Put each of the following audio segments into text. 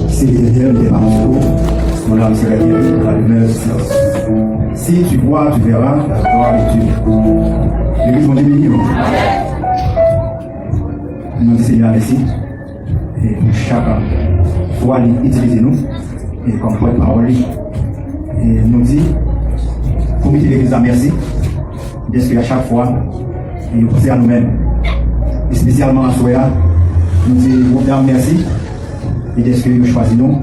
Si l'Éternel n'est pas mon âme serait bien dans la lumière du silence. Si tu vois, tu verras la gloire de Dieu. L'église mon Dieu béni. Nous disons Seigneur merci. Et pour chaque fois, utilisez nous et comme point de parole. Et nous dit, comité de l'église à merci. D'esprit à chaque fois, et nous pensons à nous-mêmes. Et spécialement à Soya, nous disons merci. Et d'esprit nous choisissons nous,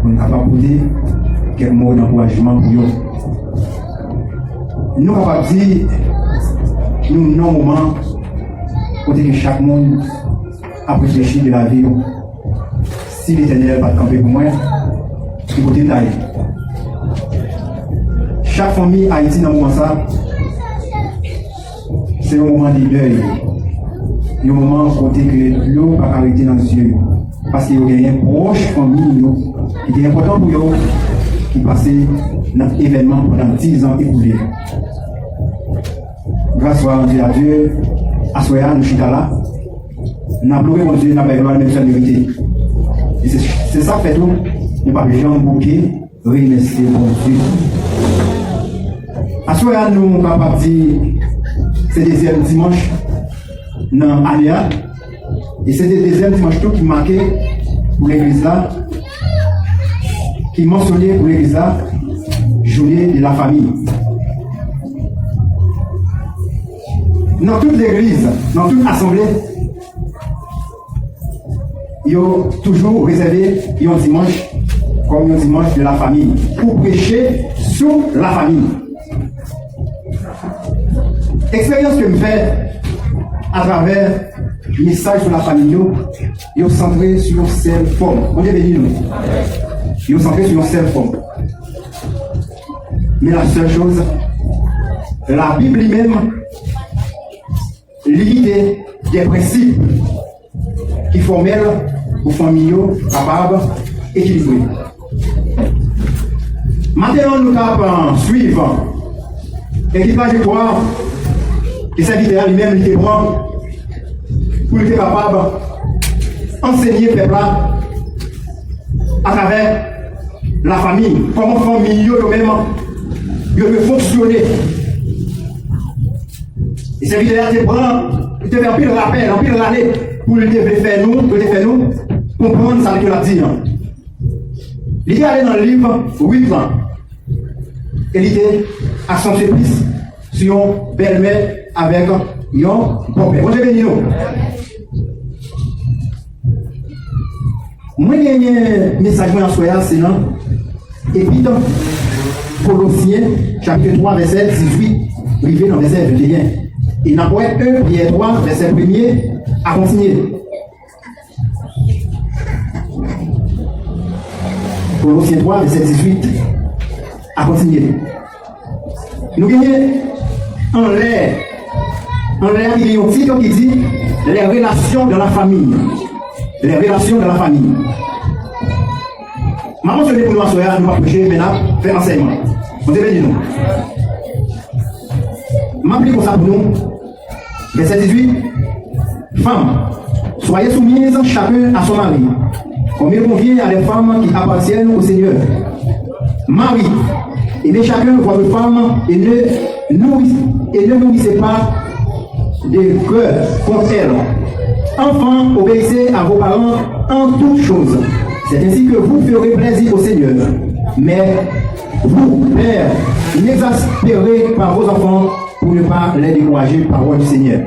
pour nous capables de dire quelques mots d'encouragement pour nous. Nous sommes capables de dire, nous avons un moment où chaque monde a réfléchi de la vie. Si l'Éternel va camper pour moi, il faut détailler. Chaque famille Haïti dans le moment ça, c'est un moment de deuil. Il y a un moment où l'eau va arrêter dans les yeux. Parce qu'il y a une proche famille qui est important pour eux, qui passe dans l'événement pendant 10 ans écoulés. Grâce à Dieu, à Soya, nous sommes là. Nous avons pleuré mon Dieu, nous avons la même vérité. Et c'est ça fait tout. Nous n'avons pas besoin de bouquet, remercier mon Dieu. À Soya, nous sommes capables de dire c'est le deuxième dimanche dans l'Alia. Et c'est le deuxième dimanche tout qui marquait pour l'église là, qui mentionnait pour l'église là, journée de la famille. Dans toute l'église, dans toute assemblée, il y a toujours réservé un dimanche comme un dimanche de la famille pour prêcher sur la famille. Expérience que je fais à travers le message sur la famille, il est centré sur cette forme. On est béni, nous. Il est centré sur cette forme. Mais la seule chose, la Bible lui-même, l'idée des principes qui forment aux familles capables d'équilibrer. Maintenant, nous allons suivre l'équipage de quoi les serviteurs lui-même étaient bons pour être capable d'enseigner le peuple à travers la famille, comment la famille eux-mêmes peuvent fonctionner. Les serviteurs étaient bons, ils devaient un pile rappel, un pile l'année pour le faire nous comprendre ce qu'il a dit. Il est allé dans le livre 8 ans et il était accentué plus sur une belle-mère avec un bon père. Vous avez béni nous. Moi, j'ai un message en soya, c'est non. Épître Colossiens, chapitre 3, verset 18, arrivé dans verset 21. Et n'a pas 1 Pierre 3, verset 1er, à continuer. Colossiens 3, verset 18, à continuer. Nous gagnons en l'air, il y a un titre qui dit les relations de la famille. Les relations de la famille. Maman, je vais pour nous asseoir, nous allons prêcher, maintenant, faire enseignement. On devait dire nous. M'applique pour ça pour nous. Verset 18. Femmes, soyez soumises chacun à son mari, comme il convient à les femmes qui appartiennent au Seigneur. Mari, aimez chacun votre femme et ne nourrissez pas de cœur contre elle. Enfants, obéissez à vos parents en toutes choses. C'est ainsi que vous ferez plaisir au Seigneur. Mais vous, pères, n'exaspérez pas vos enfants pour ne pas les décourager par parole du Seigneur.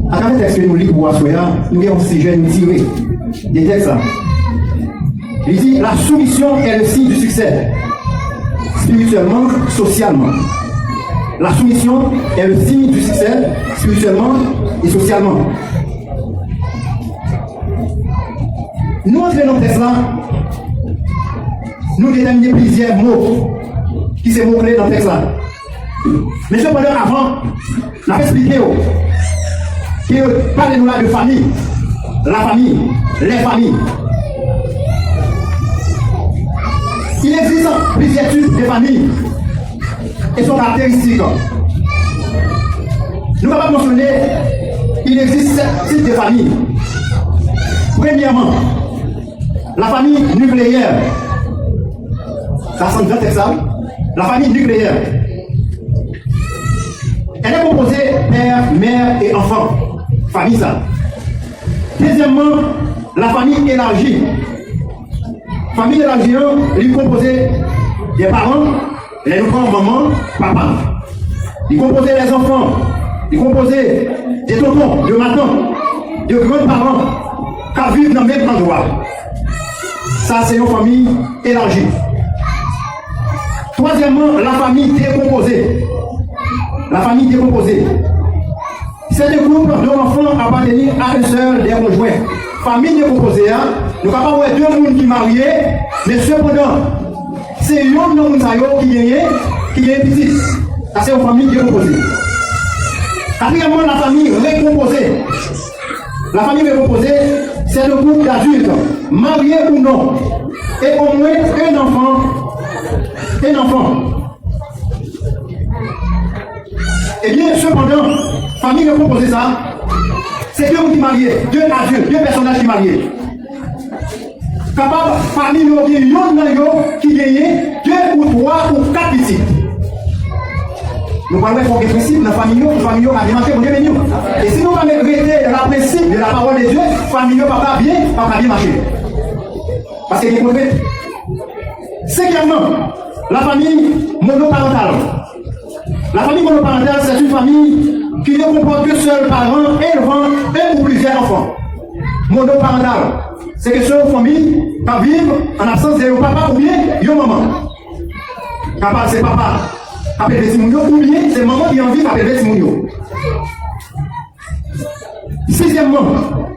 À travers le texte que nous lisons pour Assoya, nous avons un sujet nous tirer des textes. Il dit la soumission est le signe du succès, spirituellement, socialement. La soumission est le signe du succès, spirituellement et socialement. Nous entrons dans le texte là, nous déterminons plusieurs mots qui sont mots-clés dans le texte là. Mais cependant, avant, on a expliqué que parlez-nous là de famille, la famille, les familles. Il existe plusieurs types de familles et sont caractéristiques. Nous allons mentionner il existe 7 types de familles. Premièrement, la famille nucléaire. Ça semble bien ça. La famille nucléaire. Elle est composée père, mère et enfant. Famille ça. Deuxièmement, la famille élargie. Famille élargie, elle est composée des parents, les enfants, maman, papa. Il est composé des enfants. Il est composé des tontons, de matons, de grands-parents qui vivent dans le même endroit. Ça, c'est une famille élargie. Troisièmement, la famille décomposée. La famille décomposée. C'est des groupes dont l'enfant appartenant à un seul des conjoints. Famille décomposée, hein? Nous avons pas deux personnes qui marient, mais cependant, c'est un homme qui gagne petit. Ça, c'est une famille décomposée. Quatrièmement, la famille récomposée. La famille récomposée, c'est le groupe d'adultes, mariés ou non, et au moins un enfant. Un enfant. Eh bien, cependant, famille récomposée, ça, c'est deux qui mariés, deux adultes, deux personnages qui mariés. Capable, parmi nous, il y a qui gagnent 2 ou 3 ou 4 petits. Nous parlons de principe, la famille, a bien marché pour Dieu béni. Et si nous allons arrêter le principe de la parole de Dieu, la famille ne va pas bien marcher. Parce qu'il est contraire. Cinquièmement, la famille monoparentale. La famille monoparentale, c'est une famille qui ne comporte que seul parent élevant un ou plusieurs enfants. Monoparentale, c'est que c'est une famille qui vit en absence de papa ou bien de maman. Papa, c'est papa. Appelé Timounio, ou bien c'est maman qui a envie d'appeler Timounio. Sixièmement,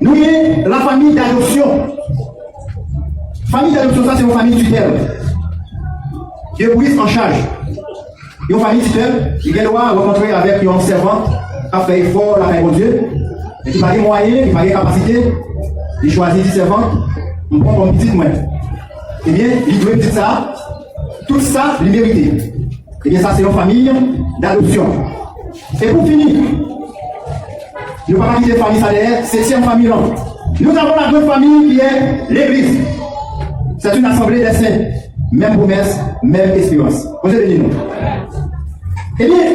nous avons la famille d'adoption. Famille d'adoption, ça c'est une famille tutelle. Qui est prise en charge. Une famille tutelle, il doit rencontrer avec une servante, qui a fait effort, la paix au Dieu, et qui n'a pas de moyens, qui n'a pas de capacité, il choisit 10 servantes, on prend comme petite main. Eh bien, il doit dire ça, tout ça, il mérite. Eh bien, ça, c'est une famille d'adoption. Et pour finir, nous ne pouvons pas quitter la famille salaire, c'est 7e famille là. Nous avons la grande famille qui est l'Église. C'est une assemblée des saints. Même promesse, même espérance. Vous avez dit nous. Eh bien,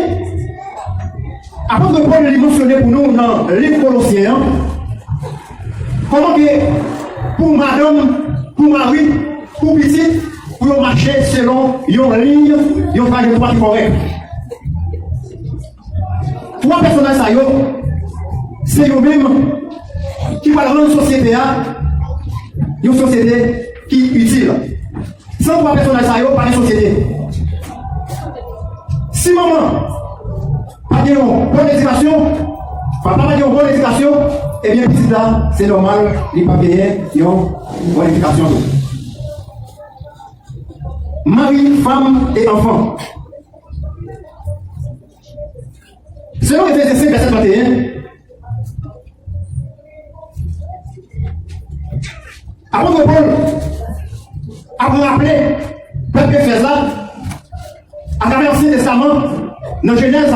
apôtre Paul l'a mentionné pour nous dans le livre Colossiens, comment que pour madame, pour mari, pour petite, pour marcher selon une ligne, une trajectoire correcte. 3 personnages, c'est eux-mêmes qui vont rendre une société qui est utile. Sans 3 personnages, pas une société. Si maman n'a pas une bonne éducation, papa n'a pas une bonne éducation, eh bien, petit là, c'est normal, il n'a pas payer une bonne éducation. Mari, femme et enfant. Selon Éphésiens 5, verset 31, apôtre Paul a rappelé peuple Éphésiens à travers l'Ancien Testament, dans Genèse,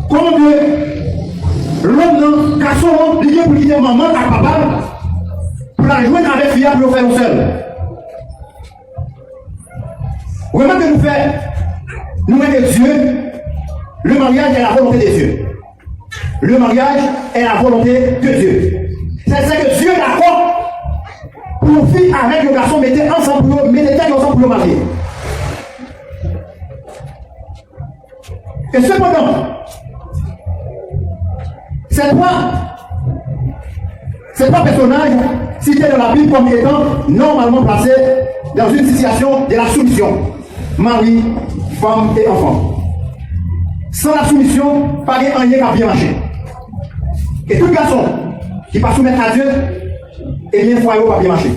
comment que l'homme, garçon, il vient pour quitter maman à papa, pour la joindre avec fille pour le faire au seul. Vraiment que nous faisons, nous mettons Dieu, le mariage est la volonté de Dieu. Le mariage est la volonté de Dieu. C'est que Dieu est d'accord pour fille avec le garçon, mettez ensemble pour le marier. Et cependant, ces 3 personnages cités dans la Bible comme étant normalement placés dans une situation de la soumission. Mari, femme et enfant. Sans la soumission, pas de rien qui a bien marché. Et tout garçon qui va soumettre à Dieu, eh bien, il faut pas bien marcher.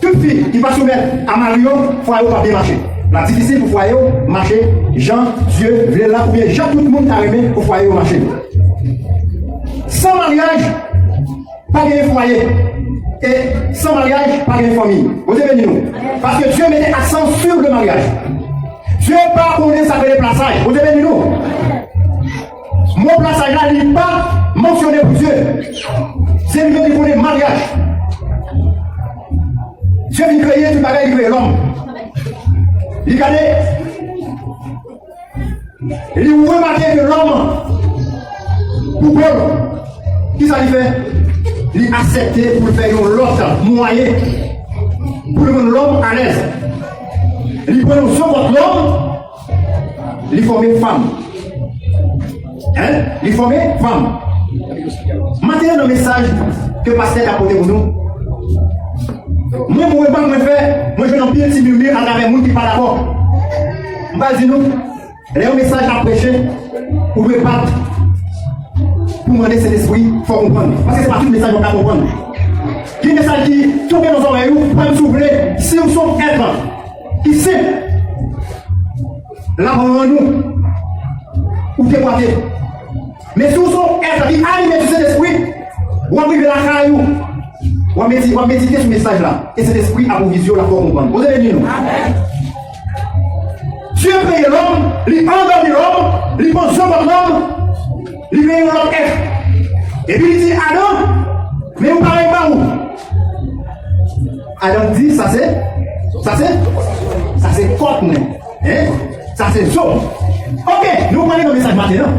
Toute fille qui va soumettre à Mario, il faut pas bien marcher. La difficile pour foyer marcher, Jean, Dieu, voulait là, ou bien Jean, tout le monde t'a aimé pour foyer marcher. Sans mariage, pas de foyer. Et sans mariage, pas de famille. Vous avez dit nous. Parce que Dieu mettait accent sur le mariage. Dieu pas pour nous s'appeler plaçage. Vous avez dit nous. mon passage là n'est pas mentionné pour Dieu. C'est lui qui connaît le mariage. Dieu vient créer tout le bagage, il crée l'homme. Il regarde, il remarque que l'homme, pour Paul, qui ça lui fait? Il a accepté pour faire l'autre moyen, pour rendre l'homme à l'aise. Il prend son contre l'homme, il forme une femme. Hein? Il forme une femme. Maintenant, le message que le pasteur a apporté pour nous. Moi, je vais en pile si murmure à travers les gens qui ne sont pas d'accord. Je vais dire nous, les messages à prêcher, pour ne pas pour demander cet esprit, il faut comprendre. Parce que ce n'est pas tout le message qu'on va comprendre. Il y a un message qui tombe dans nos oreilles, pour nous s'ouvrir, si nous sommes êtres, qui sait, là, on nous, ou déboîter. Mais si nous sommes êtres qui animent de cet esprit, on va vivre la caillou. On va méditer ce message-là. Et cet esprit a pour vision la pour comprendre. Vous avez dit nous? Dieu crée l'homme, il endormit l'homme, il pense sur l'homme, il crée l'homme être. Et puis il dit Adam, mais vous parlez pas où? Adam dit ça c'est côte, hein? Ça c'est zone. Ok, nous prenons le message maintenant.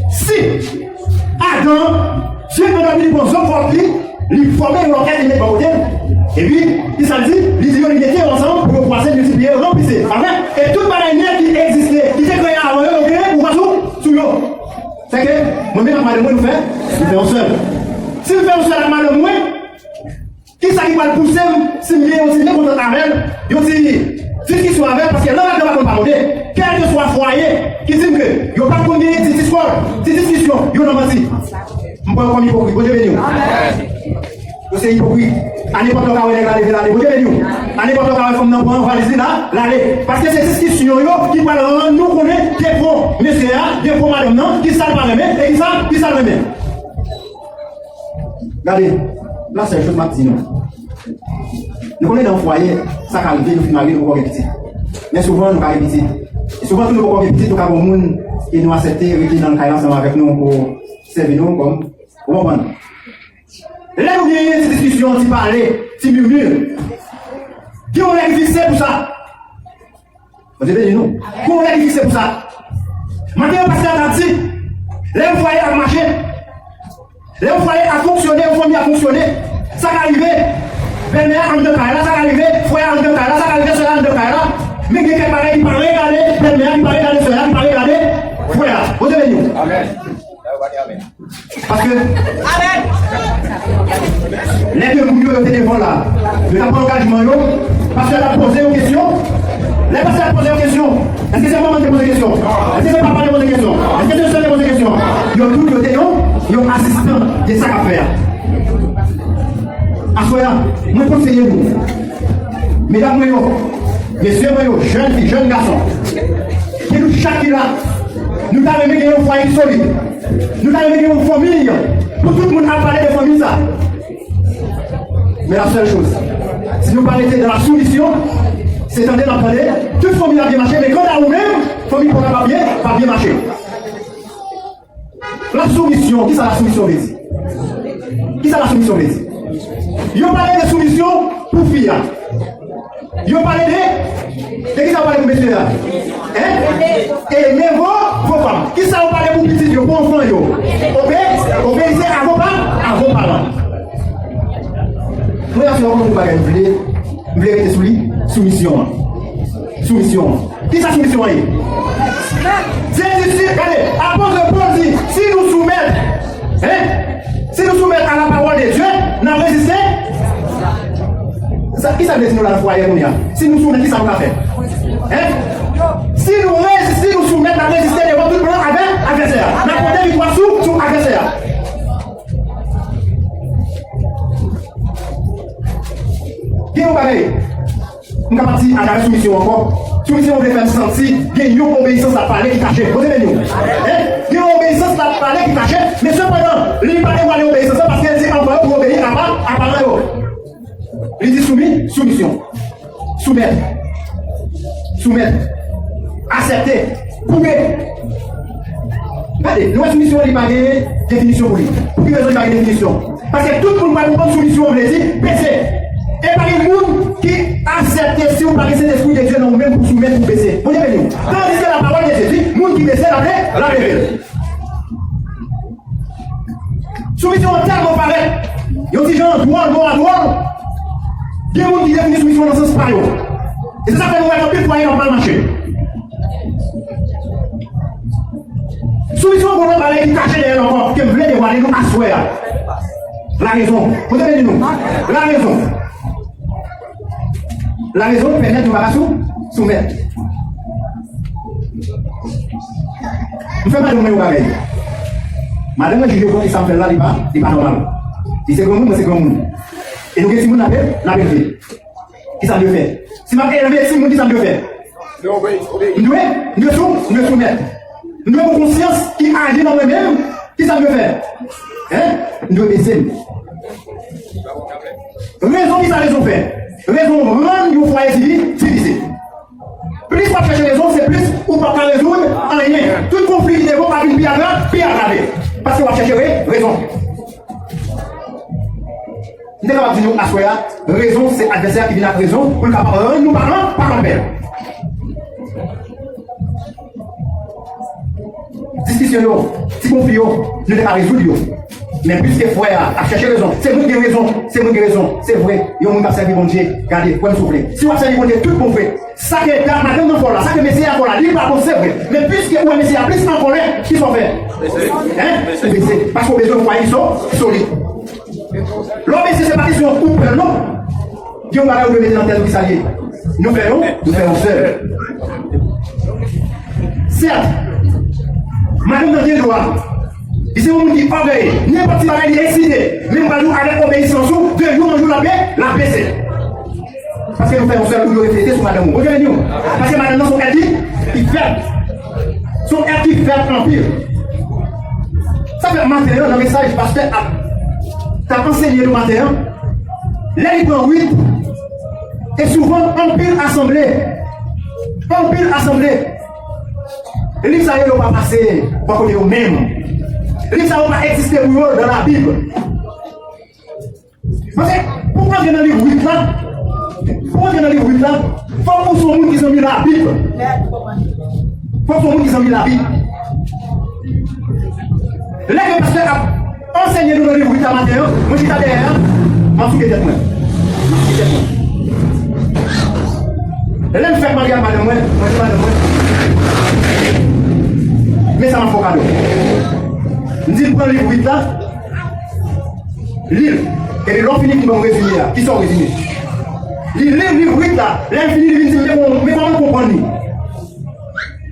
Si Adam, Dieu nous a mis pour zone forte, il formait une enquête de l'autre côté. Et puis, il s'est dit, ils étaient ensemble pour passer, multiplier, remplir. Et toute manière qui existait, qui était créée avant eux, ok, ou pas sous eux. C'est que, moi-même, la moi, nous fait, nous faisons seul. Si nous faisons seul, la main de moi, qui ça qui va le pousser, si nous sommes contre la reine, ils dit, c'est ce qui soit avec, parce que l'homme ne va pas monter. Quel que soit le foyer, qui dit que, il n'y a pas de cette histoire, cette discussion, il y a pas dit. Je ne peux pas comme hypocrite, vous devez dire. Vous êtes hypocrite. À n'importe quel cas, vous allez l'aller. Vous devez dire. À n'importe quel cas, vous allez valiser là, l'aller. Parce que c'est cette discussion qui parle nous connaît des bons messieurs, des bons madame, qui savent pas remettre et qui savent remettre. Regardez, là c'est une chose que je dis. Nous connaissons dans le foyer, ça qui arrive, nous filmons, nous avons petit. Mais souvent, nous avons petit. Et souvent, nous avons petit, nous avons des gens qui nous acceptent, qui sont dans le cas ensemble avec nous pour servir nous comme. Vous comprenez? Là, vous voyez cette discussion, si parler, si murmure. Qui on l'a fixé pour ça? Vous avez dit non? Qui on l'a fixé pour ça? Maintenant, parce que a dit, là, vous voyez à marcher. Là, vous voyez à fonctionner, vous voyez à fonctionner. Ça va arriver. Belle-mère en deux cas là, ça va arriver. Frère en deux cas là, ça va arriver, cela en deux cas là. Mais quelqu'un qui parle regarder, belle-mère qui parle regarder, cela qui parle regarder. Frère, vous avez dit non? Amen. Parce que les deux bouillons étaient devant là, le rapport engagement, parce qu'elle a posé une question. Les personnes ont posé une question. Est-ce que c'est moi qui ai posé une question? Est-ce que c'est papa qui a posé une question? Est-ce que c'est le seul qui a posé une question? Ils ont tout côté, ils ont assistant de ça à faire. Assoya, moi conseillez-vous. Mesdames, messieurs, jeunes filles, jeunes garçons, qui nous chaque là, nous avons mis un foyer solide. Nous avons mis une famille. Pour tout le monde a parlé de famille ça. Mais la seule chose, si nous parlons de la soumission, c'est en train parler, toute famille a bien marché, mais quand à nous-mêmes, famille ne pourra pas bien marcher. La soumission, qui ça la soumission veut dire? Qui ça la soumission veut dire? Ils ont parlé de soumission pour filles. Ils ont parlé de qui ça parle pour messieurs là? Et mais vos femmes. Qui ça vous parle pour petits, pour enfants? Obéissez à vos parents. Nous avons un bagage, vous voulez rester sous lui? Soumission. Qui ça soumission? C'est ici, regardez, apôtre Paul dit, si nous soumettons à la parole de Dieu, nous résistons. Qui ça veut dire dans le foyer? Si nous soumettons, qui ça va faire? Si nous soumettons à résister devant tout le monde avec adversaire, nous avons des victoires sous adversaire. Qui est pareil? Nous avons dit à la soumission encore. Soumission, on veut faire sentir qu'il y a une obéissance à parler qui cachait. Vous avez dit? Il y a une obéissance à parler qui cachait, mais cependant, il n'y a pas d'obéissance parce qu'elle dit encore pour obéir à parler. Il dit soumission. Soumettre. Accepter. Prouver. Regardez, la soumission n'est pas de définition pour lui. Pour qui raison il n'y a pas de définition? Parce que tout le monde va comprendre soumission, on veut dire, baisser. Et par le monde qui accepte si on parle de cet esprit de Dieu, non, même pour soumettre, pour baisser. Vous voyez, nous. Tandis que la parole de Jésus, le monde qui baisse, la révèle. Soumission en termes pareil. Il y a aussi gens, droit, il y a des gens qui définissent soumission dans ce sens pareil. Et c'est ça que nous avons plus foyer dans le marché. Soumission pour nous parler qui cache derrière encore, qui voulait dévoiler nous asseoir. La raison. Vous avez dit nous. La raison. La raison permet de nous soumettre. Nous faisons pas de nous pareil. Madame, je dis que ça me fait là, il n'est pas normal. Si c'est comme nous, c'est comme nous. Et nous, si nous l'avons fait, la vérité. Qui ça veut faire? Si ma élevé, si nous, qui ça veut faire? Nous soumettre. Nous avons conscience qui agit dans nous-mêmes, qui ça veut faire? Hein? Nous baisser. Raison qui ça raison fait? Raison rendre nous foyer civilisé. Plus pas chercher raison, c'est plus ou pas résoudre en rien. Tout conflit qui développe par une pierre aggravé. Parce qu'on va chercher raison. Nous sommes capables de dire à soi, raison, c'est l'adversaire qui vient à raison pour nous nous parlons par en paix. Discussion, si conflit, nous ne pouvons pas résoudre. Mais puisque frère a cherché raison, c'est moi qui ai raison, c'est vrai, il y a un monde qui a servi mon Dieu, regardez, pour nous souffler. Si on a servi mon Dieu, tout bon fait. Ça que madame n'a pas là, ça que Messie a pas là, il pas bon, c'est vrai. Mais puisque où Messie a plus en colère, qui sont faits? Hein? Parce qu'on a besoin de foyer solide. L'homme, c'est pas question de couple, non. Dieu m'a dit, on mettre dans tel qui s'allie. Nous faisons seul. Certes, madame n'a rien droit. C'est un monde qui orgueille, n'importe qui va être excité, même pas nous avec obéissance, de jour en jour la paix c'est. Parce que nous faisons seul pour nous refléter sur madame. Vous voyez, parce que madame, son être qui fait. Son être qui fait en pire. Ça fait matin, dans le message, parce que tu as enseigné le matin, là il prend 8, et souvent en pile assemblée. Les ça ne va pas passer, pas qu'on est au même. Les ça ne va pas exister pour eux dans la Bible. Parce que pourquoi il y a dans les 8 là? Pourquoi il y a dans les 8 là? Il faut que ce soit monde qui ont mis la Bible. Il faut que ce soit monde qui ont mis la Bible. Là, le pasteur a enseigné nous dans les 8 à matin. Moi, je suis derrière. Je suis derrière moi. Là, je fais mal à madame moi. Mais ça m'a fait cadeau. Je dis, prends les 8 là. Lire. Et l'on finit qui vont résumer là. Qui sont résumés. Lire les 8 là. L'infini, il dit, mais comment comprendre?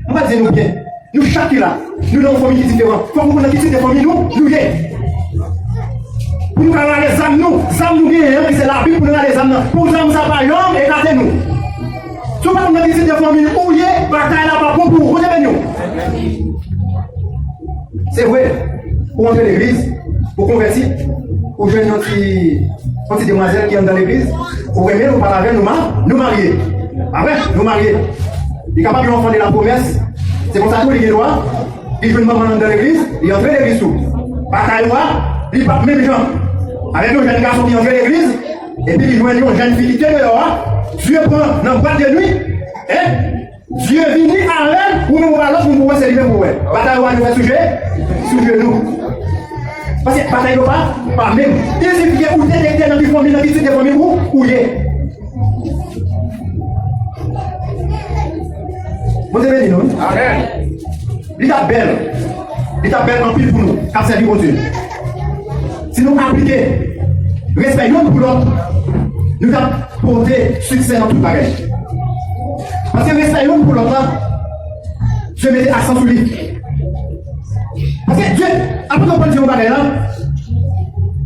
On va dire nous bien. Nous, chaque là, nous avons une famille différente. Il faut que nous ayons des familles, nous y est. Pour nous avoir les âmes, nous gagnons, c'est la Bible pour nous avoir les âmes. Pour nous avoir pas l'homme, écartez-nous. Si nous avons des familles, où y est, bataille là, pas pour vous, nous. C'est vrai, pour entrer dans l'église, pour convertir, pour jouer une petite demoiselle qui est dans l'église, pour aimer, nous parler avec nous marier. Après, nous marier. Il est capable d'enfant de la promesse. C'est pour ça que les droits, ils jouent une maman dans l'église, ils entrent dans l'église tout. Bataille noire, ils partent même gens. Avec nos jeunes garçons qui entrent dans l'église, et puis ils jouent une jeune fille qui tient dehors. Dieu prend dans le boîte de nuit, Dieu vient à l'aide pour nous voir l'autre, pour nous voir servir pour eux. Bataille noire, nous fait sujet nous. Parce que bataille noire, pas même. Il suffit que vous détectez dans les familles, dans les familles, où il est. Vous avez dit non? Amen. L'état belle en pile pour nous, car c'est du bon Dieu. Si nous appliquons, respectons pour l'autre, nous allons porter succès dans tout bagage. Parce que respectons pour l'autre, je mets accent sur lui. Parce que Dieu, après qu'on parle de bagage là,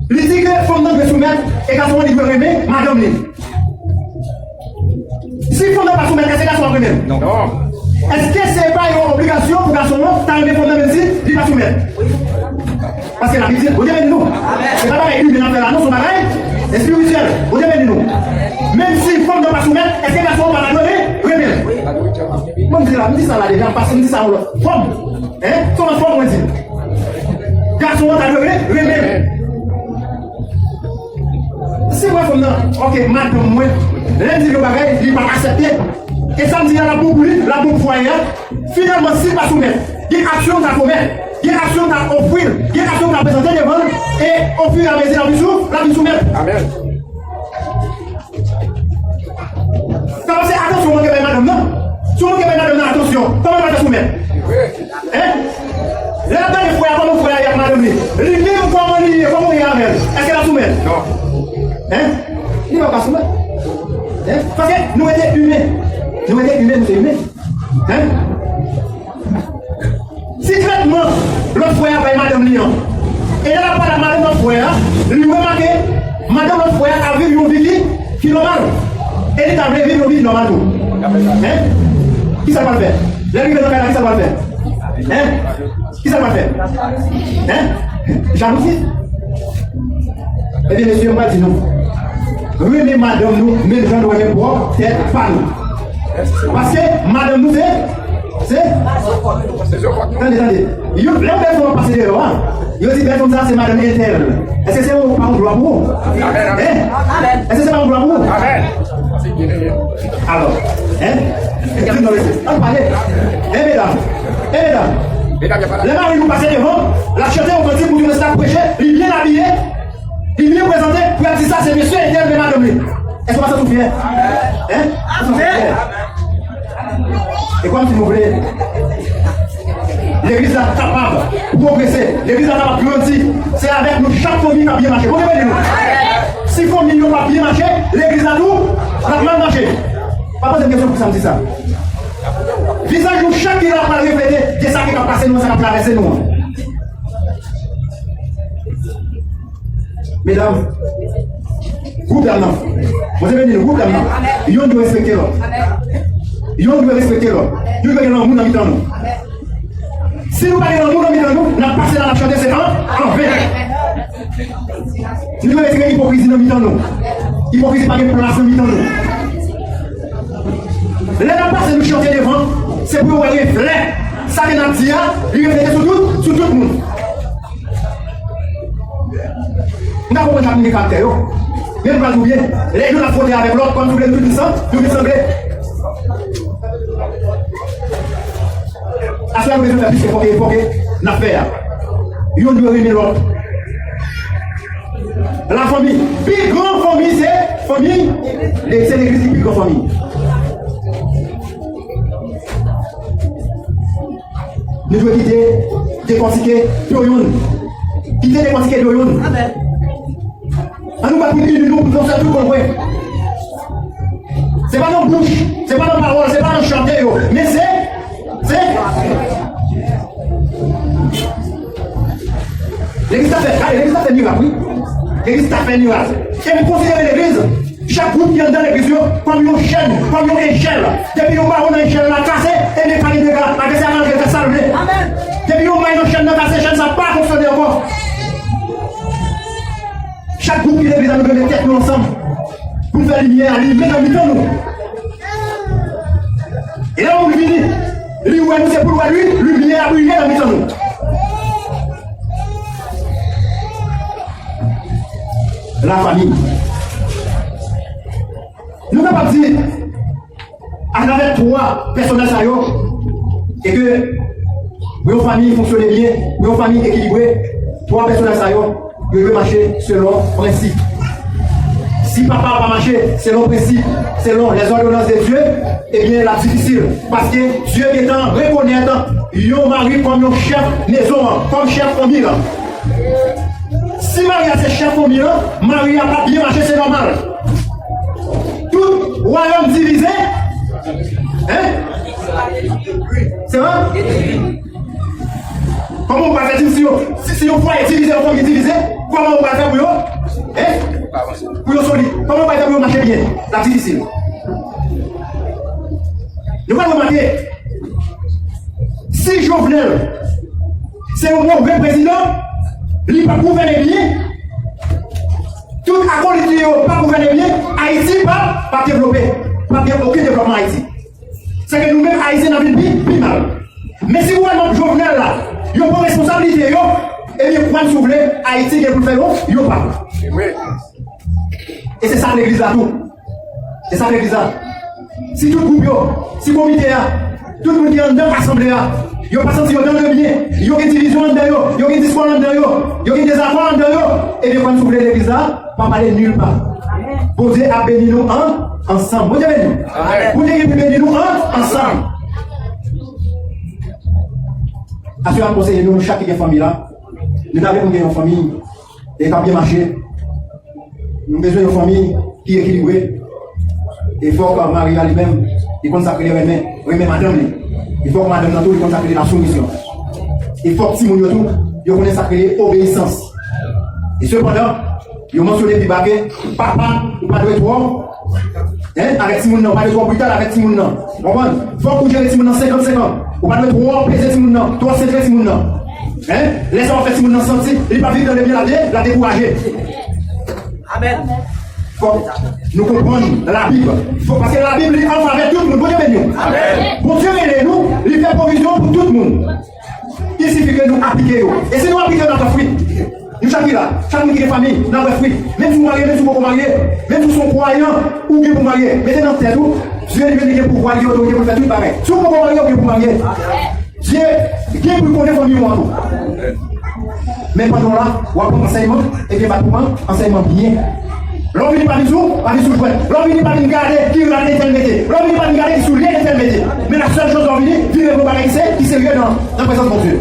il dit que femme doit soumettre et quand on dit que aimer, madame lui. Si femme ne pas soumettre, est-ce que garçon va aimer? Non. Est-ce que ce n'est pas une obligation pour garçon, tu as un femme de médecine, il va soumettre? Parce que la médecine, vous avez dit nous. C'est pas pareil, lui, dans la non, son bagage, c'est spirituel, vous avez dit nous. Même si femme ne pas soumettre, est-ce que garçon va la donner? Aimer. Moi, je dis ça là déjà, parce que je dis ça, femme. Son enfant, on dit. garçon à degré, remède. C'est moi comme non. Ok, madame, moi, lundi le bagage, il va accepter. Et ça me dit la bombe la bombe foyer. Finalement, si pas soumettre, il y a action à commettre, il y a action à offrir, il y a action à présenter devant et au fur et à mesure la vie soumettre. Amen. Comment c'est attention, mon gars, madame, non? Si mon gars, madame, attention, comment on va te soumettre? Hein? La dernière fois, comment on fait avec madame, il dit comment il est avec elle. Est-ce qu'elle a soumettre? Non. Hein? Il ne va pas soumettre. Hein? Parce que nous étions humains. Nous étions humains, nous sommes humains. Hein? Secrètement, l'autre frère avec madame Lyon. Et là, pas la madame notre frère, lui remarqué, madame notre frère a vécu une vie qui est normale. Et il a vécu une vie normale. Hein? Qui ça va le faire? Les gens qui ça va le faire? Hein? Qui ça va le faire? Hein? Jalousie? Eh bien, monsieur, moi, dis nous. Oui, mais madame, nous, mais les gens doivent être propres, tête, pas nous. Parce que madame, nous, c'est. Attendez. Là, personne va passer dehors. Hein? Il dit, personne, ça, c'est madame interne. Est-ce que c'est pas un droit pour vous? Est-ce que c'est pas un droit pour vous? Alors, hein? On parle. Mesdames. Les maris nous passent devant, la chanter, on continue pour nous rester à prêcher, il est bien habillé, il est bien présenté, pour dire ça, c'est monsieur interne de madame. Est-ce qu'on va s'en fier? Hein? Et comme si vous voulez, l'église est capable de progresser, l'église est capable de grandir. C'est avec nous, chaque famille qui a bien marché. Vous comprenez nous? Si la famille n'a pas bien marché, l'église a tout, n'a mal marché. Pas poser une question pour ça me dit ça. Visage nous, chaque qui n'a pas reflété, c'est ça qui a passé nous, ça a traversé nous. Mesdames, groupe d'amants, vous avez dit le groupe d'amants, ils doivent respecter l'autre. Ils doivent respecter l'autre. Ils doivent dans le monde dans nous. Si nous parlons dans le monde dans nous, nous passons dans la chanter, c'est en vrai. Nous devons être hypocrisie dans nous. Hypocrisie par une place dans nous. Là, nous passons nous chanter devant, c'est pour voir les fleurs. Ça qui est dans le tia, il reflète sur tout le monde. Nous avons compris les caractères. Mais nous allons bien. Les gens ont frotté avec l'autre, comme nous voulons tout puissant, nous voulons sembler. À cela, nous devons faire plus que l'affaire. Ils ont dû remettre l'autre. La famille. Plus grande famille, c'est famille. C'est l'église qui plus grande famille. Nous devons quitter, décortiquer Dorion. Quitter, décortiquer Dorion. On nous va prier de nous pour faire tout comprendre. Ce n'est pas dans la bouche, ce n'est pas dans la parole, ce n'est pas dans le chanter, mais c'est. L'église a fait miracle, oui. L'église a fait miracle. Et vous considérez l'église, chaque groupe qui est dans l'église, comme une chaîne, comme une échelle. Depuis nous, on a une échelle à casser, et les familles de gars, avec ça, on va salver. Depuis nous, on a une chaîne à casser, chaîne, ça n'a pas fonctionné encore. Chaque groupe qui est l'église, nous devons mettre nous ensemble pour faire lumière, lui, mettre dans le nous. Et là, on lui dit, lui, c'est pour lui, lumière, lui, dans le nous. La famille. Nous n'avons pas dit, à travers trois personnages et que vos familles fonctionnent bien, vos familles équilibrées, trois personnages vous devez marcher selon principe. Si papa va marcher selon principe, selon les ordonnances de Dieu, eh bien, c'est difficile. Parce que Dieu étant reconnaître, yon mari comme un chef maison, comme chef famille. Si Marie a ses chefs famille, Marie n'a pas bien marché, c'est normal. Tout royaume divisé, hein? C'est vrai? Comment on va faire si on foyer divisé, on famille divisé, comment on va faire pour eux? Hein? Pour eux solides. Comment on va faire pour eux marcher bien? C'est difficile. Nous allons remarquer, si Jovenel, c'est un mauvais président, il n'a pas gouverné bien, tout à cause de lui, pas gouverné bien, Haïti pas développé, pas bien aucun développement Haïti. C'est que nous-mêmes, Haïti, n'a pas bien mal. Mais si vous avez un Jovenel là, il y a une responsabilité, et bien, quand vous voulez, Haïti, qui pour faire l'eau, il n'y a pas. Et c'est ça l'église là tout. C'est ça l'église là. Si tout le groupe, si le comité, tout le monde qui est dans l'assemblée, il n'y a pas senti dans le bien, il y a une division dedans, il y a une discours dedans, il y a un désaccord dedans, et bien quand vous voulez l'église là, pas parler nulle part. Bon Dieu a béni nous ensemble. Bon Dieu béni. Bon Dieu a béni nous ensemble. Assurez conseiller nous, chaque famille là, nous avons une famille et qui a bien marché. Nous avons besoin d'une famille qui est équilibrée. Il faut que Marie lui-même, il consacre les remèdes madame. Il faut que madame Nantou, il consacre la soumission. Il faut que Simon Yotou, il consacre l'obéissance. Et cependant, il mentionne les baguettes, papa, pas de trop. Avec Simon, pas de trop brutal avec Simon. Il faut que vous gérez Simon 50-50. Ou pas de trop plaisir Simon, trop secret Simon. Laissez-moi faire Simon sentir, il n'est pas vivre dans les biens la décourager. Amen. Faut nous comprendre la Bible. Parce que la Bible est en faveur de tout le monde. Bon Dieu béni. Bon Dieu béni nous, il fait provision pour tout le monde. Il suffit que nous appliquions. Et si nous appliquons notre fruit, nous chaque là, chaque monde qui est famille, notre fruit, même si vous mariez, même si vous ne mariez, même si vous êtes croyants ou bien vous mariez, mettez dans tête tout, Dieu lui donne pour voir l'autorité pour faire tout pareil. Si vous ne mariez ou bien vous mariez, Dieu qui est pour connaître famille ou en tout. Mais pendant là, on apprend enseignement, et bien enseignement bien. L'homme n'est pas du tout, pas du tout jouet. L'homme n'est pas de garder qui regarde tel métier. L'homme n'est pas de garder qui souligne tel métier. Mais la seule chose qu'on vit, vivre pour parler qui c'est sérieux dans la présence de Dieu.